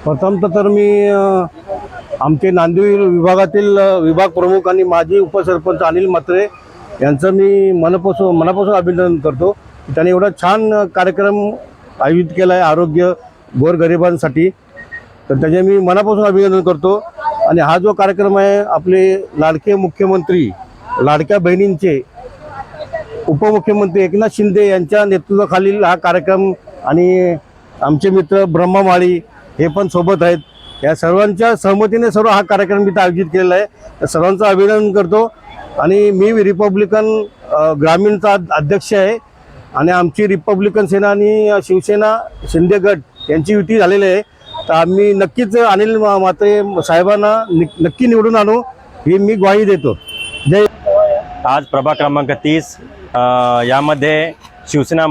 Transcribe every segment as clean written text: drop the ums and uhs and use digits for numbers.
प्रथमतः तर मी आमचे नांदिवली विभागातील विभाग प्रमुख आणि माजी उपसरपंच अनिल म्हात्रे यांचं मी मनापासून अभिनंदन करतो. त्यांनी एवढा छान कार्यक्रम आयोजित केला आहे आरोग्य गोरगरिबांसाठी, तर त्याचे मी मनापासून अभिनंदन करतो. आणि हा जो कार्यक्रम आहे आपले लाडके मुख्यमंत्री लाडक्या बहिणींचे उपमुख्यमंत्री एकनाथ शिंदे यांच्या नेतृत्वाखालील हा कार्यक्रम आणि आमचे मित्र ब्रह्मा माळी हे पण सोबत आहेत. या सर्वांच्या सहमतीने सर्व हा कार्यक्रम इथं आयोजित केलेला आहे. सर्वांचं अभिनंदन करतो. आणि मी रिपब्लिकन ग्रामीणचा अध्यक्ष आहे आणि आमची रिपब्लिकन सेना आणि शिवसेना शिंदे गट यांची युती झालेली आहे. तर आम्ही नक्कीच अनिल म्हात्रे साहेबांना नक्की निवडून आणू ही मी ग्वाही देतो. जय. आज प्रभाग क्रमांक 30 यामध्ये शिवसेना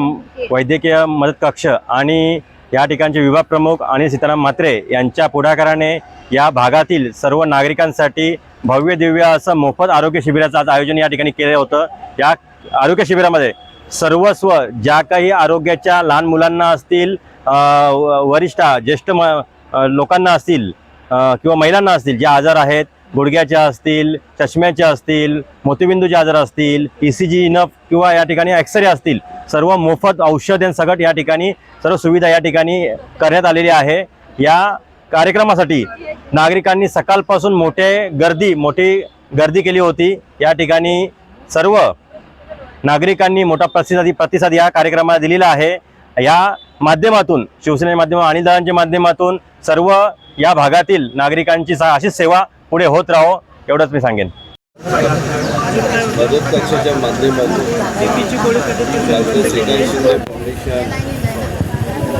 वैद्यकीय मदत कक्ष आणि या ठिकाणचे विभाग प्रमुख आणि सीताराम म्हात्रे यांच्या पुढाकाराने या भागातील सर्व नागरिकांसाठी भव्य दिव्य असं मोफत आरोग्य शिबिराचं आज आयोजन या ठिकाणी केलं होतं. या आरोग्य शिबिरामध्ये सर्वस्व ज्या काही आरोग्याच्या लहान मुलांना असतील, वरिष्ठ ज्येष्ठ लोकांना असतील किंवा महिलांना असतील, जे आजार आहेत गुडघ्याच्या असतील, चष्म्याच्या असतील, मोतीबिंदूचे आजार असतील, ECG इनफ किंवा या ठिकाणी एक्सरे असतील, सर्व मोफत औषधांसकट या ठिकाणी सर्व सुविधा या ठिकाणी करण्यात आलेली आहे. या कार्यक्रमासाठी नागरिकांनी सकाळपासून मोठी गर्दी केली होती. या ठिकाणी सर्व नागरिकांनी मोठा प्रतिसाद या कार्यक्रमाला दिलेला आहे. या माध्यमातून शिवसेनेच्या माध्यमातून आणि दादांच्या माध्यमातून सर्व या भागातील नागरिकांची अशीच सेवा पुढे होत राहो एवढंच मी सांगेन. मदत कक्षाच्या माध्यमातून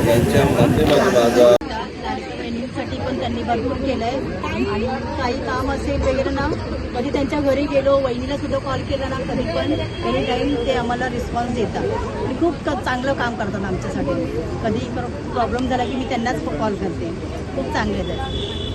यांच्या माध्यमातून साठी पण त्यांनी भरपूर केलंय. आणि काही काम असेल वगैरे ना, कधी त्यांच्या घरी गेलो, वहिनीला सुद्धा कॉल केला ना, कधी पण एनी टाईम ते आम्हाला रिस्पॉन्स देतात आणि खूप चांगलं काम करतात आमच्यासाठी. कधी प्रॉब्लेम झाला की मी त्यांनाच कॉल करते. खूप चांगले आहेत.